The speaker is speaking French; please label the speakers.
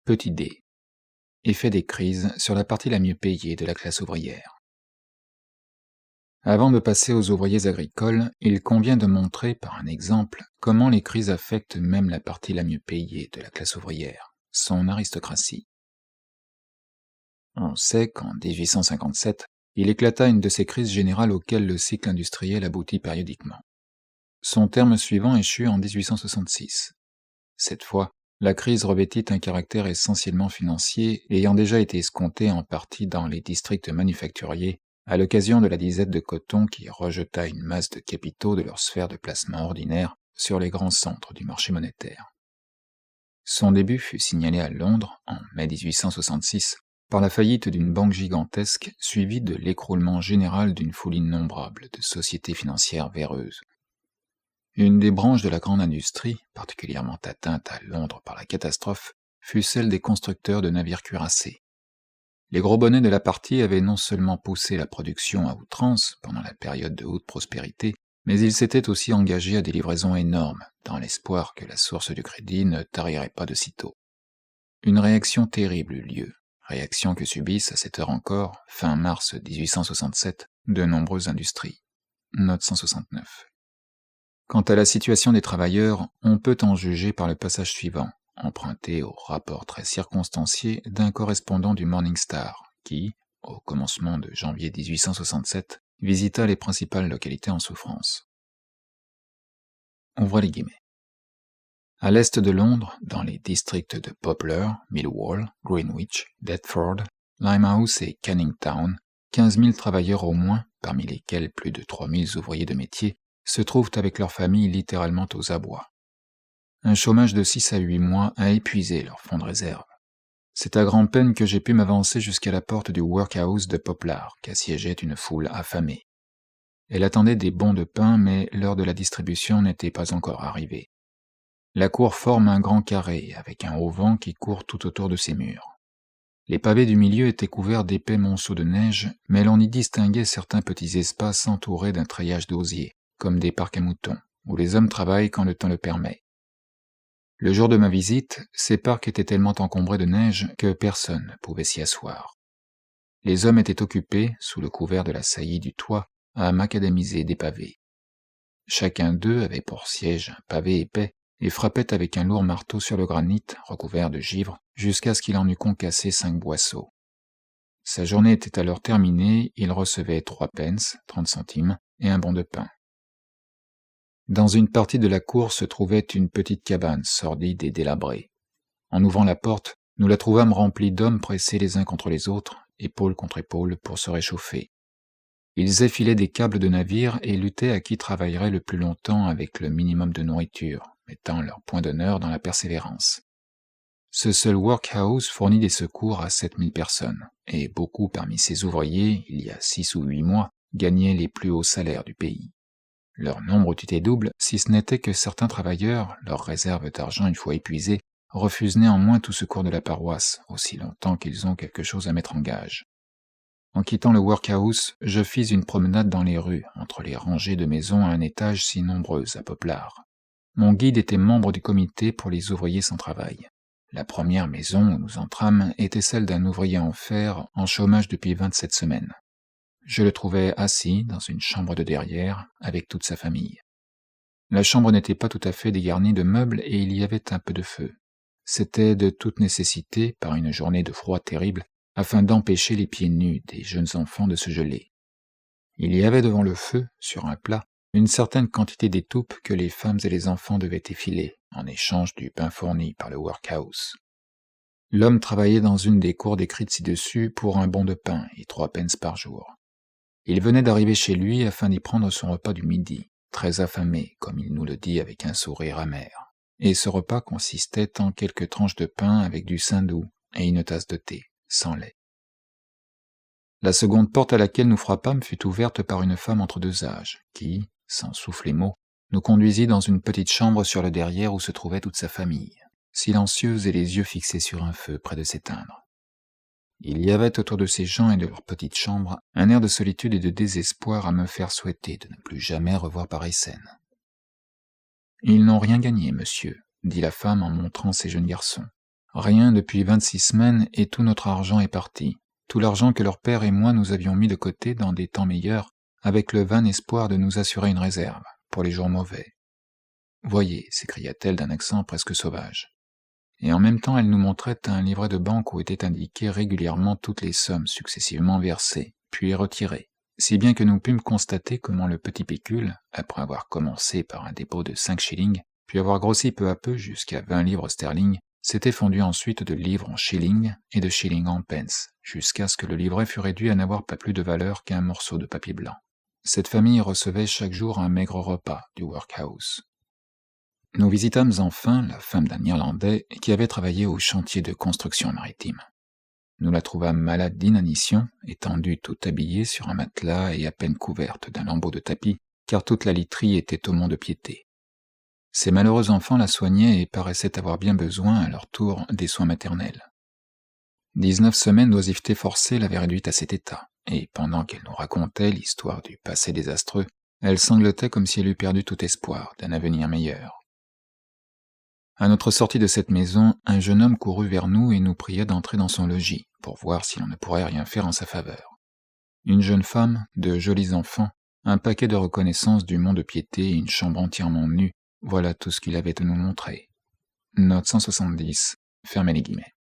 Speaker 1: Petit d. Effet des crises sur la partie la mieux payée de la classe ouvrière. Avant de passer aux ouvriers agricoles, il convient de montrer par un exemple comment les crises affectent même la partie la mieux payée de la classe ouvrière, son aristocratie. On sait qu'en 1857, il éclata une de ces crises générales auxquelles le cycle industriel aboutit périodiquement. Son terme suivant échut en 1866. Cette fois, la crise revêtit un caractère essentiellement financier, ayant déjà été escompté en partie dans les districts manufacturiers, à l'occasion de la disette de coton qui rejeta une masse de capitaux de leur sphère de placement ordinaire sur les grands centres du marché monétaire. Son début fut signalé à Londres, en mai 1866, par la faillite d'une banque gigantesque suivie de l'écroulement général d'une foule innombrable de sociétés financières véreuses. Une des branches de la grande industrie, particulièrement atteinte à Londres par la catastrophe, fut celle des constructeurs de navires cuirassés. Les gros bonnets de la partie avaient non seulement poussé la production à outrance pendant la période de haute prospérité, mais ils s'étaient aussi engagés à des livraisons énormes, dans l'espoir que la source du crédit ne tarirait pas de sitôt. Une réaction terrible eut lieu, réaction que subissent à cette heure encore, fin mars 1867, de nombreuses industries. Note 169. Quant à la situation des travailleurs, on peut en juger par le passage suivant, emprunté au rapport très circonstancié d'un correspondant du Morning Star, qui, au commencement de janvier 1867, visita les principales localités en souffrance. Ouvrez les guillemets. À l'est de Londres, dans les districts de Poplar, Millwall, Greenwich, Deptford, Limehouse et Canning Town, 15 000 travailleurs au moins, parmi lesquels plus de 3 000 ouvriers de métier, se trouvent avec leurs familles littéralement aux abois. Un chômage de 6 à 8 mois a épuisé leur fonds de réserve. C'est à grand-peine que j'ai pu m'avancer jusqu'à la porte du workhouse de Poplar, qu'assiégeait une foule affamée. Elle attendait des bons de pain, mais l'heure de la distribution n'était pas encore arrivée. La cour forme un grand carré, avec un auvent qui court tout autour de ses murs. Les pavés du milieu étaient couverts d'épais monceaux de neige, mais l'on y distinguait certains petits espaces entourés d'un treillage d'osier, comme des parcs à moutons, où les hommes travaillent quand le temps le permet. Le jour de ma visite, ces parcs étaient tellement encombrés de neige que personne ne pouvait s'y asseoir. Les hommes étaient occupés, sous le couvert de la saillie du toit, à macadamiser des pavés. Chacun d'eux avait pour siège un pavé épais et frappait avec un lourd marteau sur le granit, recouvert de givre, jusqu'à ce qu'il en eût concassé 5 boisseaux. Sa journée était alors terminée, il recevait 3 pence, 30 centimes, et un bon de pain. Dans une partie de la cour se trouvait une petite cabane sordide et délabrée. En ouvrant la porte, nous la trouvâmes remplie d'hommes pressés les uns contre les autres, épaule contre épaule, pour se réchauffer. Ils effilaient des câbles de navire et luttaient à qui travaillerait le plus longtemps avec le minimum de nourriture, mettant leur point d'honneur dans la persévérance. Ce seul workhouse fournit des secours à 7000 personnes, et beaucoup parmi ces ouvriers, il y a 6 ou 8 mois, gagnaient les plus hauts salaires du pays. Leur nombre eût été double si ce n'était que certains travailleurs, leurs réserves d'argent une fois épuisées, refusent néanmoins tout secours de la paroisse, aussi longtemps qu'ils ont quelque chose à mettre en gage. En quittant le workhouse, je fis une promenade dans les rues, entre les rangées de maisons à un étage si nombreuses à Poplar. Mon guide était membre du comité pour les ouvriers sans travail. La première maison où nous entrâmes était celle d'un ouvrier en fer en chômage depuis 27 semaines. Je le trouvais assis dans une chambre de derrière, avec toute sa famille. La chambre n'était pas tout à fait dégarnie de meubles et il y avait un peu de feu. C'était de toute nécessité, par une journée de froid terrible, afin d'empêcher les pieds nus des jeunes enfants de se geler. Il y avait devant le feu, sur un plat, une certaine quantité d'étoupes que les femmes et les enfants devaient effiler, en échange du pain fourni par le workhouse. L'homme travaillait dans une des cours décrites ci-dessus pour un bon de pain et 3 pence par jour. Il venait d'arriver chez lui afin d'y prendre son repas du midi, très affamé, comme il nous le dit avec un sourire amer. Et ce repas consistait en quelques tranches de pain avec du saindoux et une tasse de thé, sans lait. La seconde porte à laquelle nous frappâmes fut ouverte par une femme entre 2 âges, qui, sans souffler mot, nous conduisit dans une petite chambre sur le derrière où se trouvait toute sa famille, silencieuse et les yeux fixés sur un feu près de s'éteindre. Il y avait autour de ces gens et de leur petite chambre un air de solitude et de désespoir à me faire souhaiter de ne plus jamais revoir pareille scène. « Ils n'ont rien gagné, monsieur, dit la femme en montrant ces jeunes garçons. Rien depuis 26 semaines et tout notre argent est parti. Tout l'argent que leur père et moi nous avions mis de côté dans des temps meilleurs, avec le vain espoir de nous assurer une réserve, pour les jours mauvais. Voyez, s'écria-t-elle d'un accent presque sauvage. Et en même temps elle nous montrait un livret de banque où étaient indiquées régulièrement toutes les sommes successivement versées, puis retirées, si bien que nous pûmes constater comment le petit pécule, après avoir commencé par un dépôt de 5 shillings, puis avoir grossi peu à peu jusqu'à 20 livres sterling, s'était fondu ensuite de livres en shillings et de shillings en pence, jusqu'à ce que le livret fût réduit à n'avoir pas plus de valeur qu'un morceau de papier blanc. Cette famille recevait chaque jour un maigre repas du workhouse. Nous visitâmes enfin la femme d'un Irlandais qui avait travaillé au chantier de construction maritime. Nous la trouvâmes malade d'inanition, étendue tout habillée sur un matelas et à peine couverte d'un lambeau de tapis, car toute la literie était au mont-de-piété. Ses malheureux enfants la soignaient et paraissaient avoir bien besoin, à leur tour, des soins maternels. 19 semaines d'oisiveté forcée l'avaient réduite à cet état, et pendant qu'elle nous racontait l'histoire du passé désastreux, elle sanglotait comme si elle eût perdu tout espoir d'un avenir meilleur. À notre sortie de cette maison, un jeune homme courut vers nous et nous pria d'entrer dans son logis, pour voir si l'on ne pourrait rien faire en sa faveur. Une jeune femme, de jolis enfants, un paquet de reconnaissance du mont-de-piété et une chambre entièrement nue, voilà tout ce qu'il avait à nous montrer. Note 170, fermez les guillemets.